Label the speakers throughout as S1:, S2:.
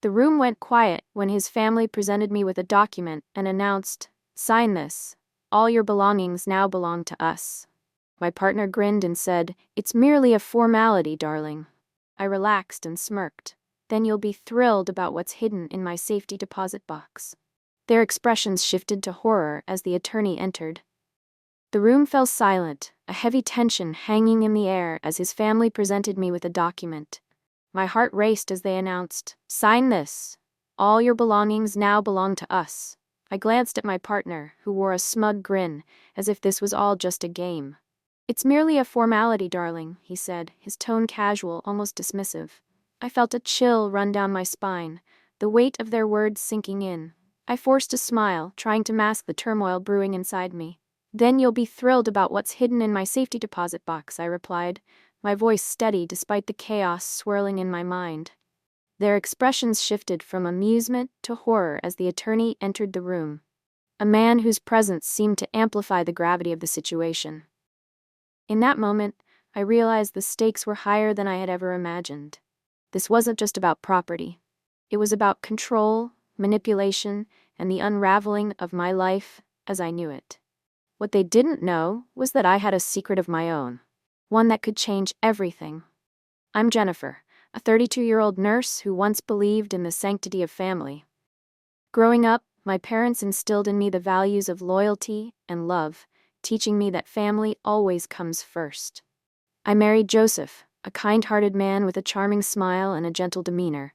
S1: The room went quiet when his family presented me with a document and announced, "Sign this. All your belongings now belong to us." My partner grinned and said, "It's merely a formality, darling." I relaxed and smirked. "Then you'll be thrilled about what's hidden in my safety deposit box." Their expressions shifted to horror as the attorney entered. The room fell silent, a heavy tension hanging in the air as his family presented me with a document. My heart raced as they announced, "Sign this. All your belongings now belong to us." I glanced at my partner, who wore a smug grin, as if this was all just a game. "It's merely a formality, darling," he said, his tone casual, almost dismissive. I felt a chill run down my spine, the weight of their words sinking in. I forced a smile, trying to mask the turmoil brewing inside me. "Then you'll be thrilled about what's hidden in my safety deposit box," I replied, my voice steady despite the chaos swirling in my mind. Their expressions shifted from amusement to horror as the attorney entered the room, a man whose presence seemed to amplify the gravity of the situation. In that moment, I realized the stakes were higher than I had ever imagined. This wasn't just about property. It was about control, manipulation, and the unraveling of my life as I knew it. What they didn't know was that I had a secret of my own, one that could change everything. I'm Jennifer, a 32-year-old nurse who once believed in the sanctity of family. Growing up, my parents instilled in me the values of loyalty and love, teaching me that family always comes first. I married Joseph, a kind-hearted man with a charming smile and a gentle demeanor.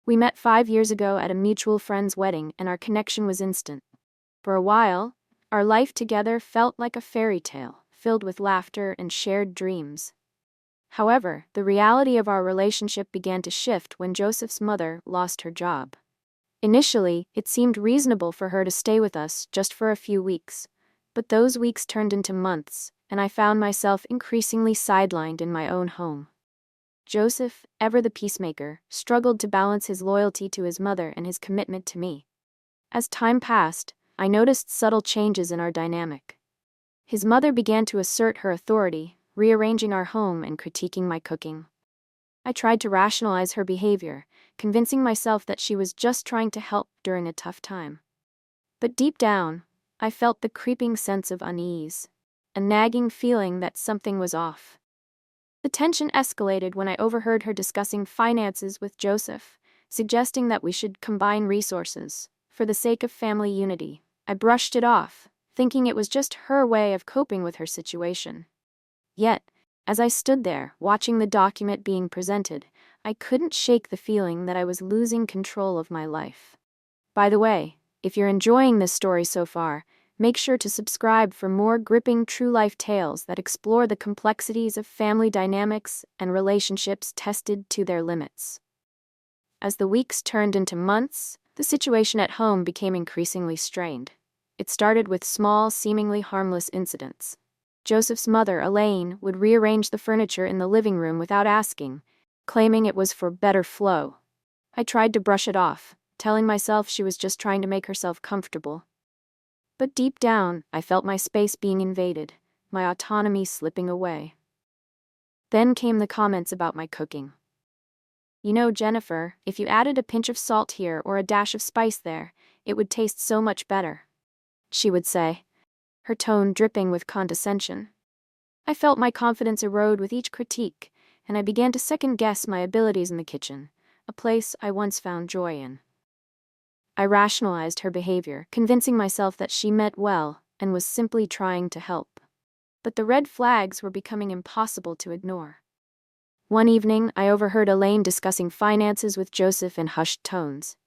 S1: We met 5 years ago at a mutual friend's wedding, and our connection was instant. For a while, our life together felt like a fairy tale, filled with laughter and shared dreams. However, the reality of our relationship began to shift when Joseph's mother lost her job. Initially, it seemed reasonable for her to stay with us just for a few weeks, but those weeks turned into months, and I found myself increasingly sidelined in my own home. Joseph, ever the peacemaker, struggled to balance his loyalty to his mother and his commitment to me. As time passed, I noticed subtle changes in our dynamic. His mother began to assert her authority, rearranging our home and critiquing my cooking. I tried to rationalize her behavior, convincing myself that she was just trying to help during a tough time. But deep down, I felt the creeping sense of unease, a nagging feeling that something was off. The tension escalated when I overheard her discussing finances with Joseph, suggesting that we should combine resources for the sake of family unity. I brushed it off, thinking it was just her way of coping with her situation. Yet, as I stood there, watching the document being presented, I couldn't shake the feeling that I was losing control of my life. By the way, if you're enjoying this story so far, make sure to subscribe for more gripping true-life tales that explore the complexities of family dynamics and relationships tested to their limits. As the weeks turned into months, the situation at home became increasingly strained. It started with small, seemingly harmless incidents. Joseph's mother, Elaine, would rearrange the furniture in the living room without asking, claiming it was for better flow. I tried to brush it off, telling myself she was just trying to make herself comfortable. But deep down, I felt my space being invaded, my autonomy slipping away. Then came the comments about my cooking. "You know, Jennifer, if you added a pinch of salt here or a dash of spice there, it would taste so much better," she would say, her tone dripping with condescension. I felt my confidence erode with each critique, and I began to second-guess my abilities in the kitchen, a place I once found joy in. I rationalized her behavior, convincing myself that she meant well and was simply trying to help. But the red flags were becoming impossible to ignore. One evening, I overheard Elaine discussing finances with Joseph in hushed tones.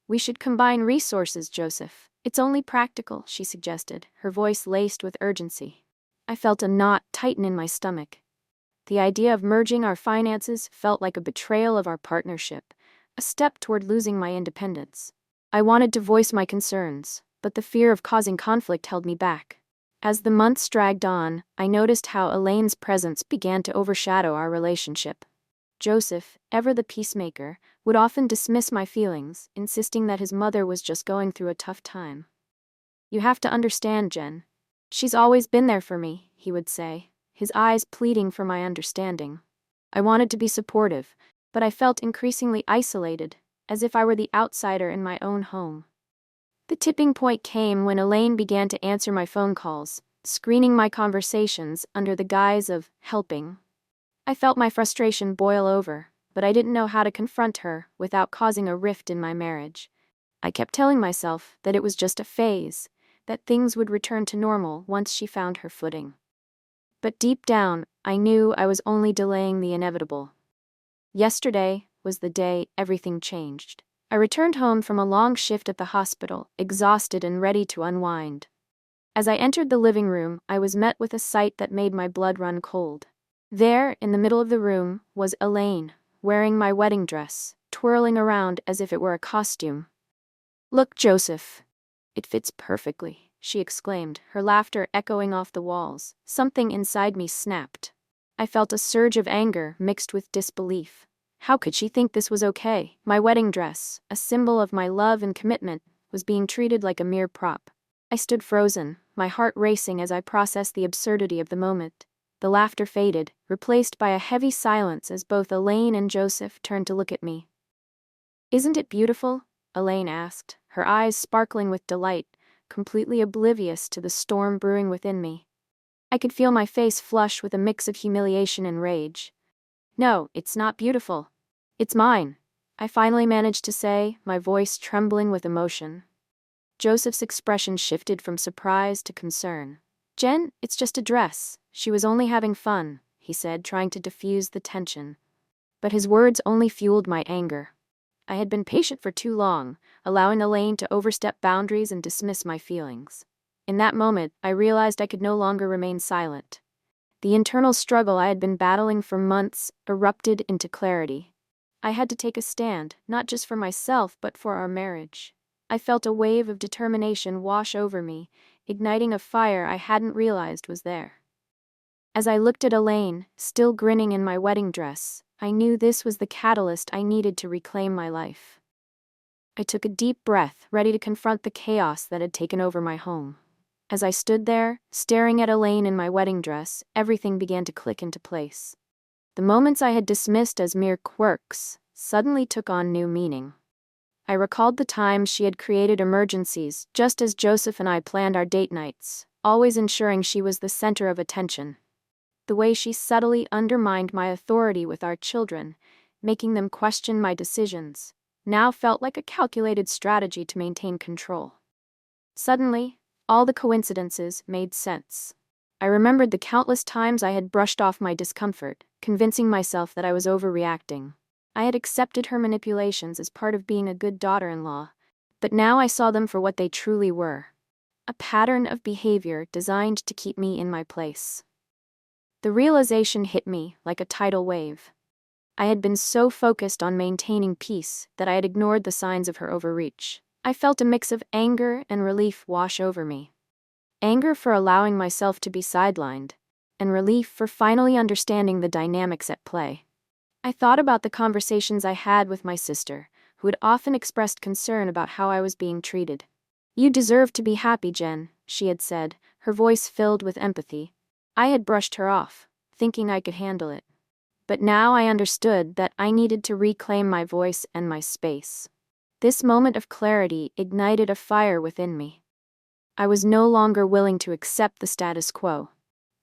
S1: "We should combine resources, Joseph. It's only practical," she suggested, her voice laced with urgency. I felt a knot tighten in my stomach. The idea of merging our finances felt like a betrayal of our partnership, a step toward losing my independence. I wanted to voice my concerns, but the fear of causing conflict held me back. As the months dragged on, I noticed how Elaine's presence began to overshadow our relationship. Joseph, ever the peacemaker, would often dismiss my feelings, insisting that his mother was just going through a tough time. "You have to understand, Jen. She's always been there for me," he would say, his eyes pleading for my understanding. I wanted to be supportive, but I felt increasingly isolated, as if I were the outsider in my own home. The tipping point came when Elaine began to answer my phone calls, screening my conversations under the guise of helping. I felt my frustration boil over, but I didn't know how to confront her without causing a rift in my marriage. I kept telling myself that it was just a phase, that things would return to normal once she found her footing. But deep down, I knew I was only delaying the inevitable. Yesterday was the day everything changed. I returned home from a long shift at the hospital, exhausted and ready to unwind. As I entered the living room, I was met with a sight that made my blood run cold. There, in the middle of the room, was Elaine, wearing my wedding dress, twirling around as if it were a costume. "Look, Joseph. It fits perfectly," she exclaimed, her laughter echoing off the walls. Something inside me snapped. I felt a surge of anger mixed with disbelief. How could she think this was okay? My wedding dress, a symbol of my love and commitment, was being treated like a mere prop. I stood frozen, my heart racing as I processed the absurdity of the moment. The laughter faded, replaced by a heavy silence as both Elaine and Joseph turned to look at me. "Isn't it beautiful?" Elaine asked, her eyes sparkling with delight, completely oblivious to the storm brewing within me. I could feel my face flush with a mix of humiliation and rage. "No, it's not beautiful. It's mine," I finally managed to say, my voice trembling with emotion. Joseph's expression shifted from surprise to concern. "Jen, it's just a dress. She was only having fun," he said, trying to diffuse the tension. But his words only fueled my anger. I had been patient for too long, allowing Elaine to overstep boundaries and dismiss my feelings. In that moment, I realized I could no longer remain silent. The internal struggle I had been battling for months erupted into clarity. I had to take a stand, not just for myself but for our marriage. I felt a wave of determination wash over me, igniting a fire I hadn't realized was there. As I looked at Elaine, still grinning in my wedding dress, I knew this was the catalyst I needed to reclaim my life. I took a deep breath, ready to confront the chaos that had taken over my home. As I stood there, staring at Elaine in my wedding dress, everything began to click into place. The moments I had dismissed as mere quirks suddenly took on new meaning. I recalled the times she had created emergencies, just as Joseph and I planned our date nights, always ensuring she was the center of attention. The way she subtly undermined my authority with our children, making them question my decisions, now felt like a calculated strategy to maintain control. Suddenly, all the coincidences made sense. I remembered the countless times I had brushed off my discomfort, convincing myself that I was overreacting. I had accepted her manipulations as part of being a good daughter-in-law, but now I saw them for what they truly were: a pattern of behavior designed to keep me in my place. The realization hit me like a tidal wave. I had been so focused on maintaining peace that I had ignored the signs of her overreach. I felt a mix of anger and relief wash over me. Anger for allowing myself to be sidelined, and relief for finally understanding the dynamics at play. I thought about the conversations I had with my sister, who had often expressed concern about how I was being treated. "You deserve to be happy, Jen," she had said, her voice filled with empathy. I had brushed her off, thinking I could handle it. But now I understood that I needed to reclaim my voice and my space. This moment of clarity ignited a fire within me. I was no longer willing to accept the status quo.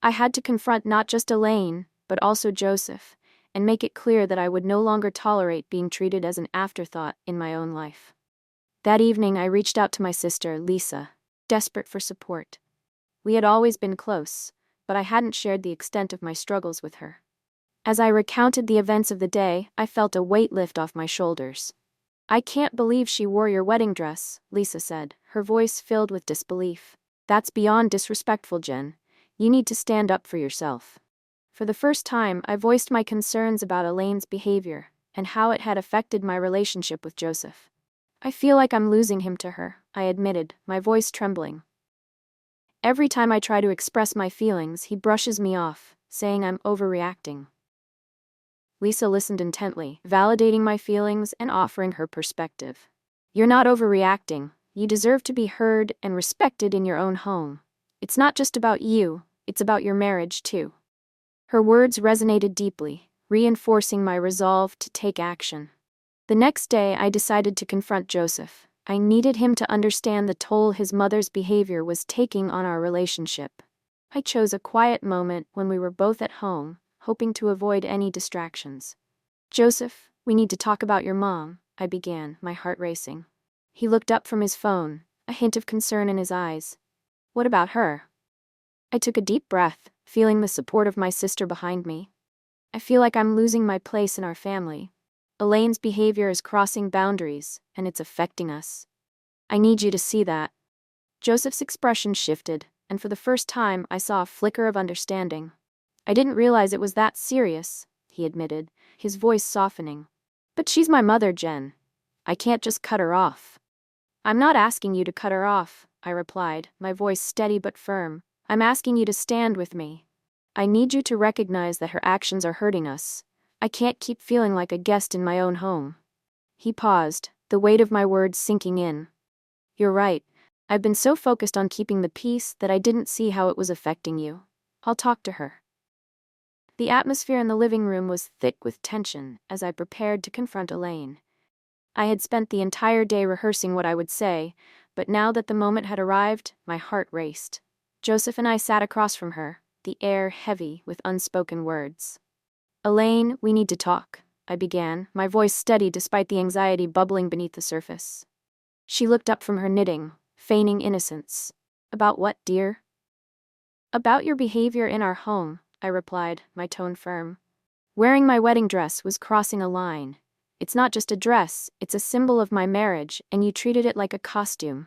S1: I had to confront not just Elaine, but also Joseph, and make it clear that I would no longer tolerate being treated as an afterthought in my own life. That evening, I reached out to my sister, Lisa, desperate for support. We had always been close, but I hadn't shared the extent of my struggles with her. As I recounted the events of the day, I felt a weight lift off my shoulders. "I can't believe she wore your wedding dress," Lisa said, her voice filled with disbelief. "That's beyond disrespectful, Jen. You need to stand up for yourself." For the first time, I voiced my concerns about Elaine's behavior and how it had affected my relationship with Joseph. "I feel like I'm losing him to her," I admitted, my voice trembling. "Every time I try to express my feelings, he brushes me off, saying I'm overreacting." Lisa listened intently, validating my feelings and offering her perspective. "You're not overreacting. You deserve to be heard and respected in your own home. It's not just about you, it's about your marriage too." Her words resonated deeply, reinforcing my resolve to take action. The next day, I decided to confront Joseph. I needed him to understand the toll his mother's behavior was taking on our relationship. I chose a quiet moment when we were both at home, hoping to avoid any distractions. "Joseph, we need to talk about your mom," I began, my heart racing. He looked up from his phone, a hint of concern in his eyes. "What about her?" I took a deep breath, feeling the support of my sister behind me. "I feel like I'm losing my place in our family. Elaine's behavior is crossing boundaries, and it's affecting us. I need you to see that." Joseph's expression shifted, and for the first time I saw a flicker of understanding. "I didn't realize it was that serious," he admitted, his voice softening. "But she's my mother, Jen. I can't just cut her off." "I'm not asking you to cut her off," I replied, my voice steady but firm. "I'm asking you to stand with me. I need you to recognize that her actions are hurting us. I can't keep feeling like a guest in my own home." He paused, the weight of my words sinking in. "You're right. I've been so focused on keeping the peace that I didn't see how it was affecting you. I'll talk to her." The atmosphere in the living room was thick with tension as I prepared to confront Elaine. I had spent the entire day rehearsing what I would say, but now that the moment had arrived, my heart raced. Joseph and I sat across from her, the air heavy with unspoken words. "Elaine, we need to talk," I began, my voice steady despite the anxiety bubbling beneath the surface. She looked up from her knitting, feigning innocence. "About what, dear?" "About your behavior in our home," I replied, my tone firm. "Wearing my wedding dress was crossing a line. It's not just a dress, it's a symbol of my marriage, and you treated it like a costume."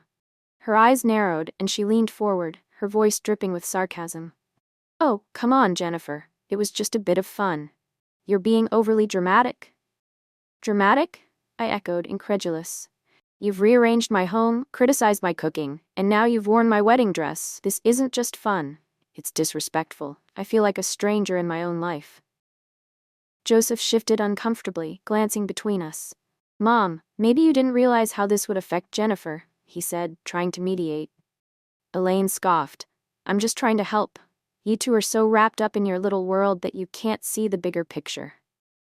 S1: Her eyes narrowed, and she leaned forward, her voice dripping with sarcasm. "Oh, come on, Jennifer. It was just a bit of fun. You're being overly dramatic." "Dramatic?" I echoed, incredulous. "You've rearranged my home, criticized my cooking, and now you've worn my wedding dress. This isn't just fun. It's disrespectful. I feel like a stranger in my own life." Joseph shifted uncomfortably, glancing between us. "Mom, maybe you didn't realize how this would affect Jennifer," he said, trying to mediate. Elaine scoffed. "I'm just trying to help. You two are so wrapped up in your little world that you can't see the bigger picture."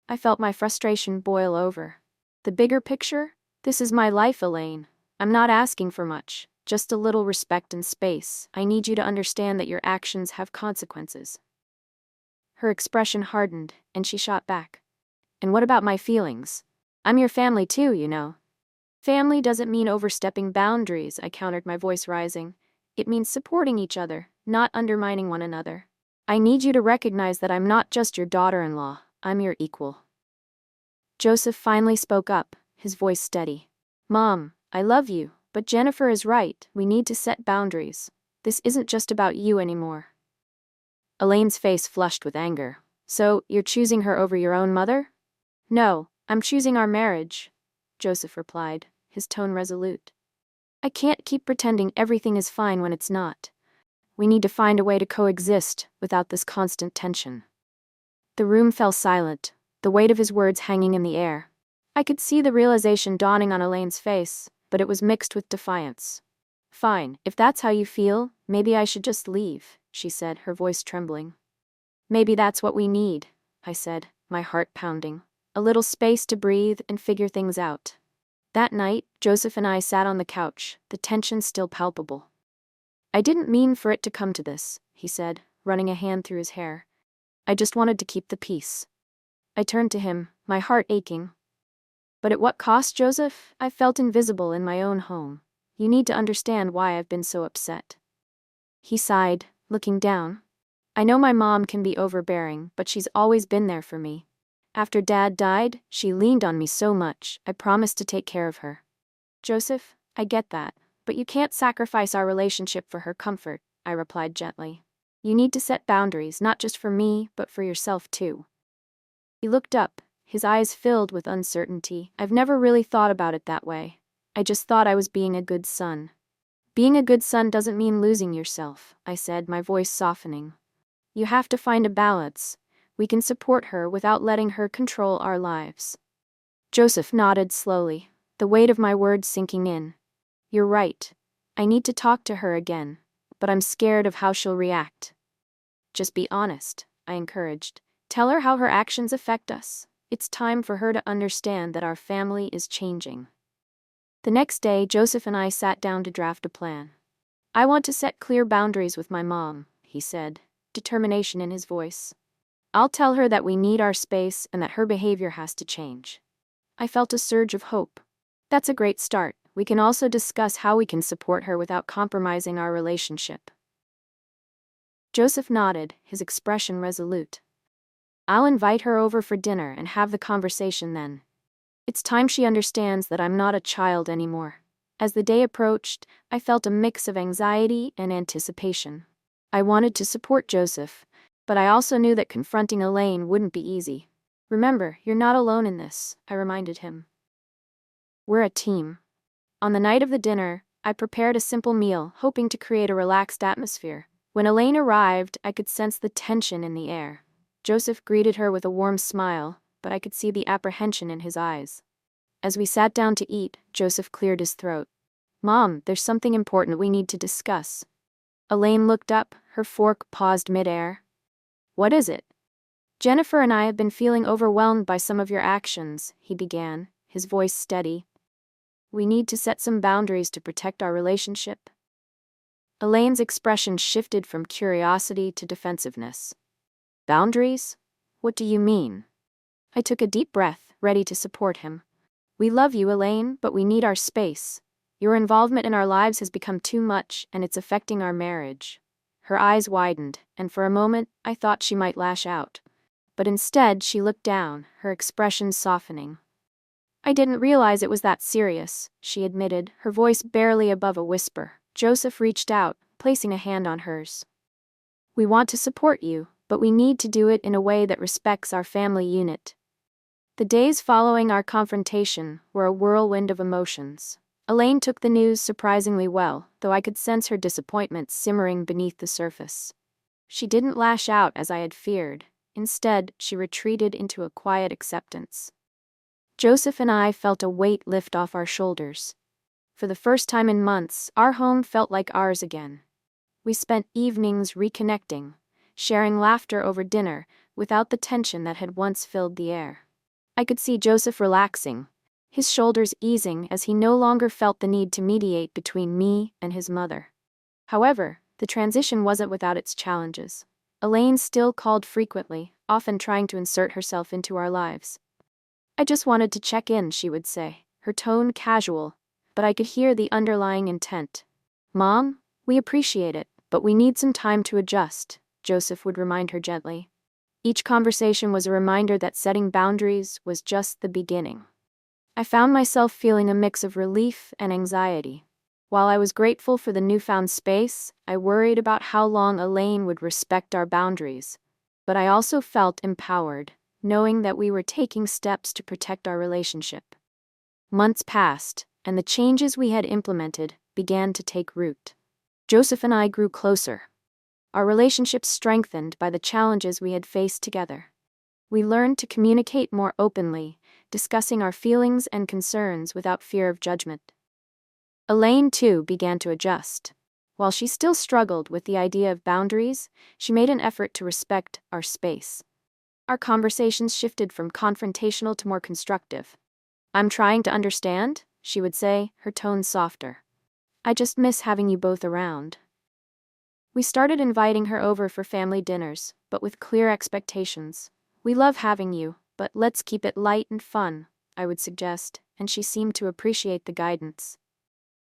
S1: I felt my frustration boil over. "The bigger picture? This is my life, Elaine. I'm not asking for much, just a little respect and space. I need you to understand that your actions have consequences." Her expression hardened, and she shot back. "And what about my feelings? I'm your family too, you know." "Family doesn't mean overstepping boundaries," I countered, my voice rising. "It means supporting each other, not undermining one another. I need you to recognize that I'm not just your daughter-in-law, I'm your equal." Joseph finally spoke up, his voice steady. "Mom, I love you, but Jennifer is right. We need to set boundaries. This isn't just about you anymore." Elaine's face flushed with anger. "So, you're choosing her over your own mother?" "No, I'm choosing our marriage," Joseph replied, his tone resolute. "I can't keep pretending everything is fine when it's not. We need to find a way to coexist without this constant tension." The room fell silent, the weight of his words hanging in the air. I could see the realization dawning on Elaine's face, but it was mixed with defiance. "Fine, if that's how you feel, maybe I should just leave," she said, her voice trembling. "Maybe that's what we need," I said, my heart pounding. "A little space to breathe and figure things out." That night, Joseph and I sat on the couch, the tension still palpable. "I didn't mean for it to come to this," he said, running a hand through his hair. "I just wanted to keep the peace." I turned to him, my heart aching. "But at what cost, Joseph? I felt invisible in my own home. You need to understand why I've been so upset." He sighed, looking down. "I know my mom can be overbearing, but she's always been there for me. After Dad died, she leaned on me so much, I promised to take care of her." "Joseph, I get that, but you can't sacrifice our relationship for her comfort," I replied gently. "You need to set boundaries, not just for me, but for yourself too." He looked up, his eyes filled with uncertainty. "I've never really thought about it that way. I just thought I was being a good son." "Being a good son doesn't mean losing yourself," I said, my voice softening. "You have to find a balance. We can support her without letting her control our lives." Joseph nodded slowly, the weight of my words sinking in. "You're right. I need to talk to her again, but I'm scared of how she'll react." "Just be honest," I encouraged. "Tell her how her actions affect us. It's time for her to understand that our family is changing. The next day, Joseph and I sat down to draft a plan. I want to set clear boundaries with my mom, he said, determination in his voice. I'll tell her that we need our space and that her behavior has to change. I felt a surge of hope. That's a great start. We can also discuss how we can support her without compromising our relationship. Joseph nodded, his expression resolute. I'll invite her over for dinner and have the conversation then. It's time she understands that I'm not a child anymore. As the day approached, I felt a mix of anxiety and anticipation. I wanted to support Joseph, but I also knew that confronting Elaine wouldn't be easy. Remember, you're not alone in this, I reminded him. We're a team. On the night of the dinner, I prepared a simple meal, hoping to create a relaxed atmosphere. When Elaine arrived, I could sense the tension in the air. Joseph greeted her with a warm smile, but I could see the apprehension in his eyes. As we sat down to eat, Joseph cleared his throat. Mom, there's something important we need to discuss. Elaine looked up, her fork paused midair. What is it? Jennifer and I have been feeling overwhelmed by some of your actions, he began, his voice steady. We need to set some boundaries to protect our relationship. Elaine's expression shifted from curiosity to defensiveness. Boundaries? What do you mean? I took a deep breath, ready to support him. We love you, Elaine, but we need our space. Your involvement in our lives has become too much, and it's affecting our marriage. Her eyes widened, and for a moment, I thought she might lash out. But instead, she looked down, her expression softening. I didn't realize it was that serious, she admitted, her voice barely above a whisper. Joseph reached out, placing a hand on hers. We want to support you, but we need to do it in a way that respects our family unit. The days following our confrontation were a whirlwind of emotions. Elaine took the news surprisingly well, though I could sense her disappointment simmering beneath the surface. She didn't lash out as I had feared. Instead, she retreated into a quiet acceptance. Joseph and I felt a weight lift off our shoulders. For the first time in months, our home felt like ours again. We spent evenings reconnecting, sharing laughter over dinner, without the tension that had once filled the air. I could see Joseph relaxing, his shoulders easing as he no longer felt the need to mediate between me and his mother. However, the transition wasn't without its challenges. Elaine still called frequently, often trying to insert herself into our lives. I just wanted to check in, she would say, her tone casual, but I could hear the underlying intent. Mom, we appreciate it, but we need some time to adjust, Joseph would remind her gently. Each conversation was a reminder that setting boundaries was just the beginning. I found myself feeling a mix of relief and anxiety. While I was grateful for the newfound space, I worried about how long Elaine would respect our boundaries. But I also felt empowered, knowing that we were taking steps to protect our relationship. Months passed, and the changes we had implemented began to take root. Joseph and I grew closer. Our relationship strengthened by the challenges we had faced together. We learned to communicate more openly, discussing our feelings and concerns without fear of judgment. Elaine, too, began to adjust. While she still struggled with the idea of boundaries, she made an effort to respect our space. Our conversations shifted from confrontational to more constructive. I'm trying to understand, she would say, her tone softer. I just miss having you both around. We started inviting her over for family dinners, but with clear expectations. We love having you, but let's keep it light and fun, I would suggest, and she seemed to appreciate the guidance.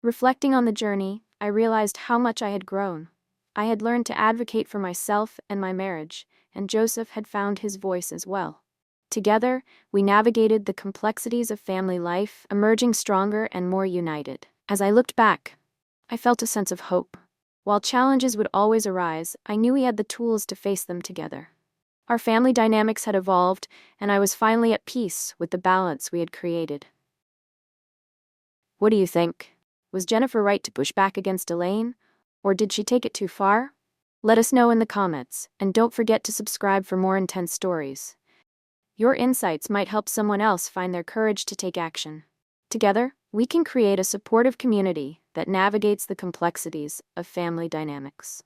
S1: Reflecting on the journey, I realized how much I had grown. I had learned to advocate for myself and my marriage, and Joseph had found his voice as well. Together, we navigated the complexities of family life, emerging stronger and more united. As I looked back, I felt a sense of hope. While challenges would always arise, I knew we had the tools to face them together. Our family dynamics had evolved, and I was finally at peace with the balance we had created. What do you think? Was Jennifer right to push back against Elaine, or did she take it too far? Let us know in the comments, and don't forget to subscribe for more intense stories. Your insights might help someone else find their courage to take action. Together, we can create a supportive community that navigates the complexities of family dynamics.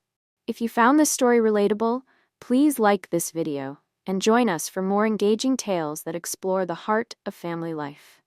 S1: If you found this story relatable, please like this video, and join us for more engaging tales that explore the heart of family life.